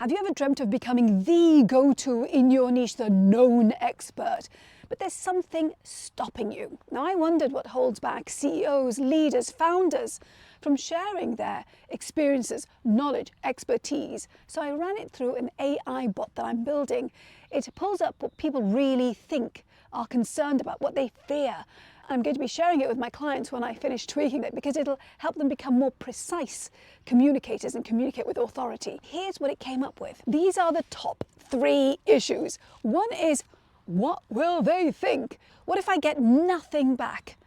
Have you ever dreamt of becoming the go-to in your niche, the known expert? But there's something stopping you. Now, I wondered what holds back CEOs, leaders, founders from sharing their experiences, knowledge, expertise. So I ran it through an AI bot that I'm building. It pulls up what people really think, are concerned about, what they fear. I'm going to be sharing it with my clients when I finish tweaking it because it'll help them become more precise communicators and communicate with authority. Here's what it came up with. These are the top 3 issues. One is, what will they think? What if I get nothing back?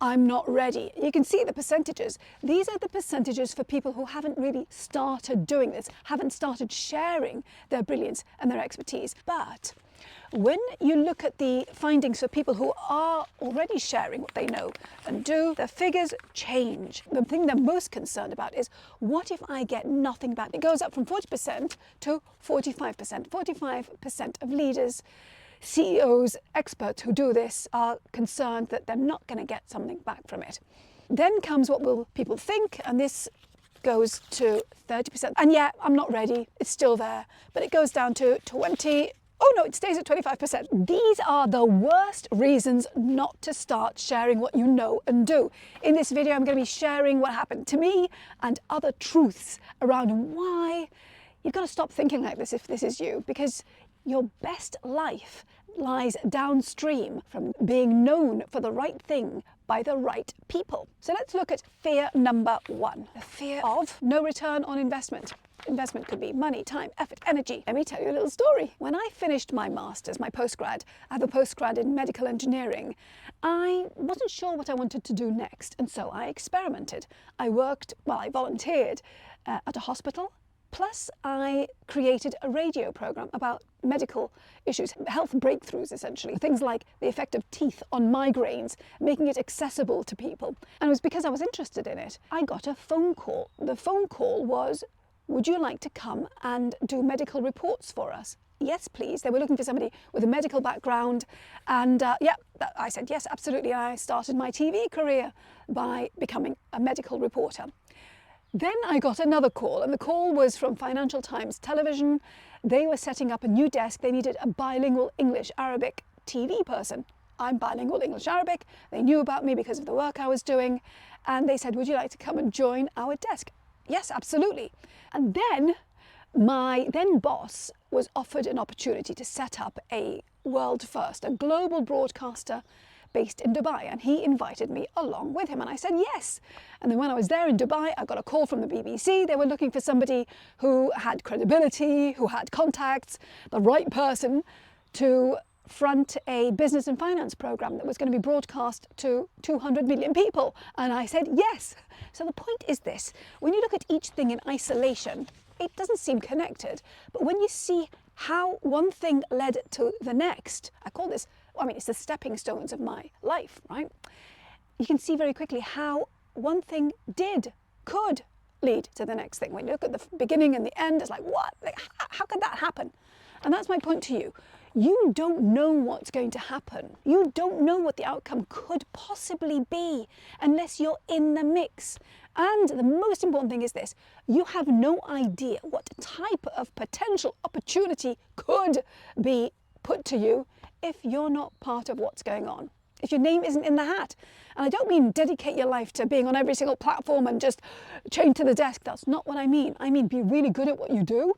I'm not ready. You can see the percentages. These are the percentages for people who haven't really started doing this, haven't started sharing their brilliance and their expertise. But when you look at the findings for people who are already sharing what they know and do, the figures change. The thing they're most concerned about is, what if I get nothing back? It goes up from 40% to 45%. 45% of leaders, CEOs, experts who do this are concerned that they're not going to get something back from it. Then comes what will people think, and this goes to 30%. And yeah, I'm not ready, it's still there, but it goes down to 20. Oh no, it stays at 25%. These are the worst reasons not to start sharing what you know and do. In this video, I'm going to be sharing what happened to me and other truths around why you've got to stop thinking like this if this is you, because your best life lies downstream from being known for the right thing by the right people. So let's look at fear number 1, the fear of no return on investment. Investment could be money, time, effort, energy. Let me tell you a little story. When I finished my master's, my postgrad, I have a postgrad in medical engineering, I wasn't sure what I wanted to do next, and so I experimented. I volunteered at a hospital. Plus, I created a radio program about medical issues, health breakthroughs essentially, things like the effect of teeth on migraines, making it accessible to people. And it was because I was interested in it. I got a phone call. The phone call was, would you like to come and do medical reports for us? Yes, please. They were looking for somebody with a medical background. And I said, yes, absolutely. I started my TV career by becoming a medical reporter. Then I got another call, and the call was from Financial Times Television. They were setting up a new desk. They needed a bilingual English-Arabic TV person. I'm bilingual English-Arabic. They knew about me because of the work I was doing. And they said, would you like to come and join our desk? Yes, absolutely. And then my then boss was offered an opportunity to set up a world first, a global broadcaster based in Dubai, and he invited me along with him, and I said yes. And then when I was there in Dubai, I got a call from the BBC. They were looking for somebody who had credibility, who had contacts, the right person to front a business and finance program that was going to be broadcast to 200 million people. And I said yes. So the point is this: when you look at each thing in isolation, it doesn't seem connected. But when you see how one thing led to the next, I call this, it's the stepping stones of my life, right? You can see very quickly how one thing could lead to the next thing. When you look at the beginning and the end, it's like, what? Like, how could that happen? And that's my point to you. You don't know what's going to happen. You don't know what the outcome could possibly be unless you're in the mix. And the most important thing is this: you have no idea what type of potential opportunity could be put to you if you're not part of what's going on, if your name isn't in the hat. And I don't mean dedicate your life to being on every single platform and just chained to the desk. That's not what I mean. I mean, be really good at what you do,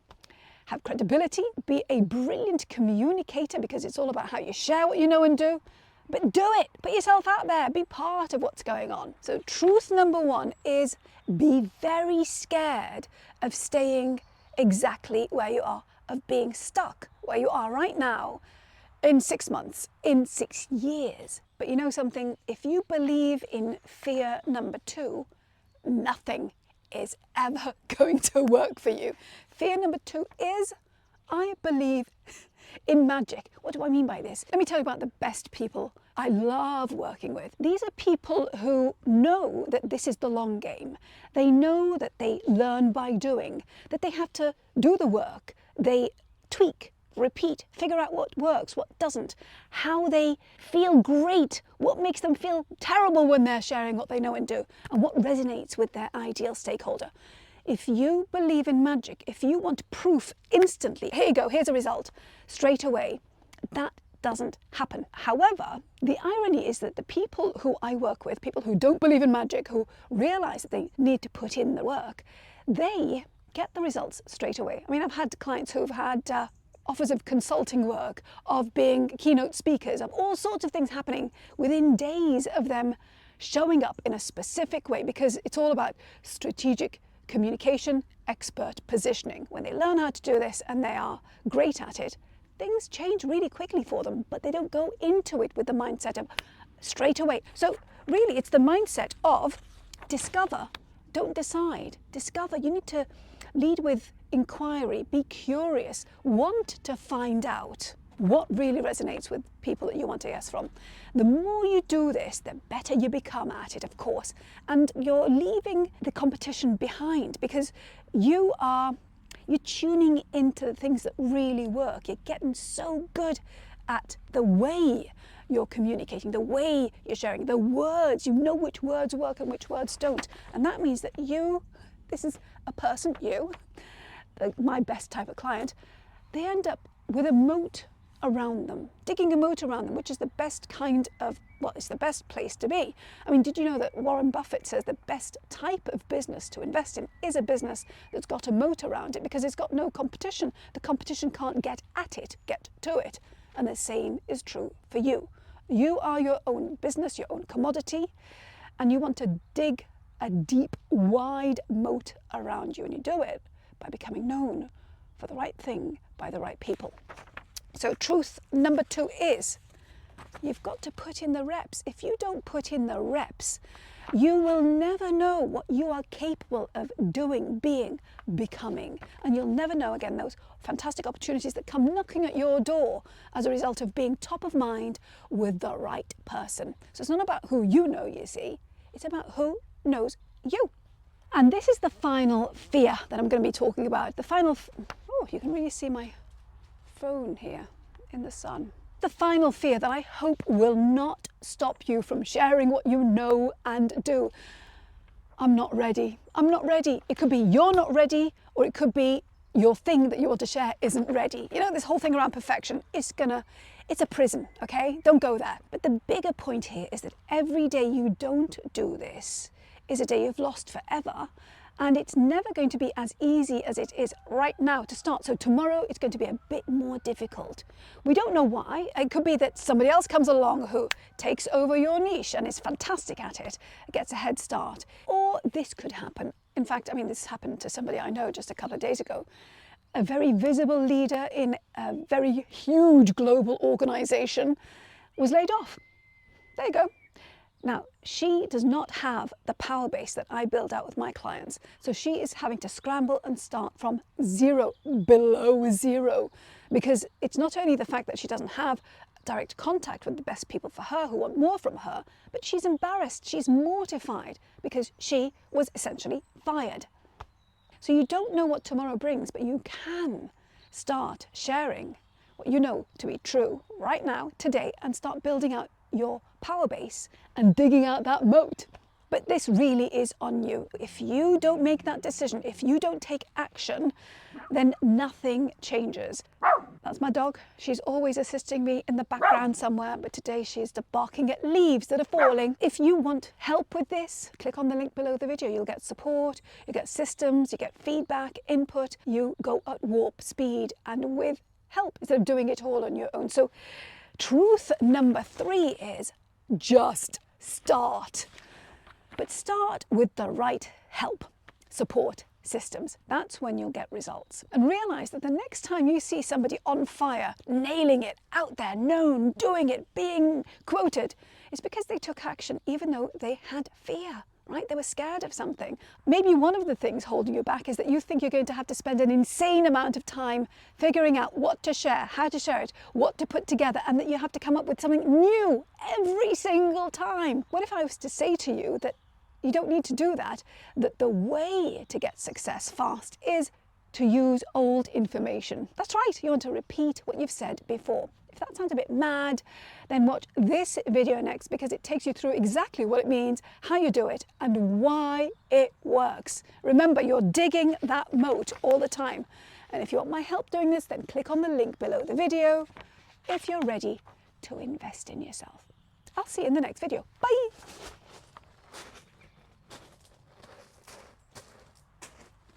have credibility, be a brilliant communicator, because it's all about how you share what you know and do. But do it, put yourself out there, be part of what's going on. So truth number 1 is, be very scared of staying exactly where you are, of being stuck where you are right now in 6 months, in 6 years. But you know something? If you believe in fear number 2, nothing is ever going to work for you. Fear number 2 is, I believe in magic. What do I mean by this? Let me tell you about the best people I love working with. These are people who know that this is the long game. They know that they learn by doing, that they have to do the work. They tweak, repeat, figure out what works, what doesn't, how they feel great, what makes them feel terrible when they're sharing what they know and do, and what resonates with their ideal stakeholder. If you believe in magic, if you want proof instantly, here you go, here's a result, straight away, that doesn't happen. However, the irony is that the people who I work with, people who don't believe in magic, who realize that they need to put in the work, they get the results straight away. I mean, I've had clients who've had offers of consulting work, of being keynote speakers, of all sorts of things happening within days of them showing up in a specific way, because it's all about strategic communication, expert positioning. When they learn how to do this and they are great at it, things change really quickly for them, but they don't go into it with the mindset of straight away. So really, it's the mindset of discover, don't decide. Discover. You need to lead with inquiry, be curious, want to find out what really resonates with people that you want to hear from. The more you do this, the better you become at it, of course, and you're leaving the competition behind, because you're tuning into the things that really work. You're getting so good at the way you're communicating, the way you're sharing, the words. You know which words work and which words don't. And that means that this is a person, my best type of client, they end up with a moat around them, digging a moat around them, which is the best it's the best place to be. I mean, did you know that Warren Buffett says the best type of business to invest in is a business that's got a moat around it, because it's got no competition. The competition can't get at it, get to it. And the same is true for you. You are your own business, your own commodity, and you want to dig a deep, wide moat around you, and you do it by becoming known for the right thing by the right people. So truth number 2 is you've got to put in the reps. If you don't put in the reps, you will never know what you are capable of doing, being, becoming. And you'll never know, again, those fantastic opportunities that come knocking at your door as a result of being top of mind with the right person. So it's not about who you know, you see. It's about who knows you. And this is the final fear that I'm going to be talking about. You can really see my phone here in the sun. The final fear that I hope will not stop you from sharing what you know and do. I'm not ready. I'm not ready. It could be you're not ready, or it could be your thing that you want to share isn't ready. You know, this whole thing around perfection it's a prison, okay? Don't go there. But the bigger point here is that every day you don't do this is a day you've lost forever. And it's never going to be as easy as it is right now to start. So tomorrow it's going to be a bit more difficult. We don't know why. It could be that somebody else comes along who takes over your niche and is fantastic at it, gets a head start. Or this could happen. In fact, this happened to somebody I know just a couple of days ago. A very visible leader in a very huge global organization was laid off. There you go. Now, she does not have the power base that I build out with my clients. So she is having to scramble and start from zero, below zero, because it's not only the fact that she doesn't have direct contact with the best people for her who want more from her, but she's embarrassed, she's mortified, because she was essentially fired. So you don't know what tomorrow brings, but you can start sharing what you know to be true right now, today, and start building out your power base and digging out that moat. But this really is on you. If you don't make that decision, if you don't take action, then nothing changes. That's my dog. She's always assisting me in the background somewhere, but today she's barking at leaves that are falling. If you want help with this, click on the link below the video. You'll get support, you get systems, you get feedback, input. You go at warp speed and with help instead of doing it all on your own. So truth number 3 is just start. But start with the right help, support, systems. That's when you'll get results. And realize that the next time you see somebody on fire, nailing it, out there, known, doing it, being quoted, it's because they took action even though they had fear. Right? They were scared of something. Maybe one of the things holding you back is that you think you're going to have to spend an insane amount of time figuring out what to share, how to share it, what to put together, and that you have to come up with something new every single time. What if I was to say to you that you don't need to do that, that the way to get success fast is to use old information. That's right, you want to repeat what you've said before. If that sounds a bit mad, then watch this video next, because it takes you through exactly what it means, how you do it, and why it works. Remember, you're digging that moat all the time. And if you want my help doing this, then click on the link below the video if you're ready to invest in yourself. I'll see you in the next video. Bye!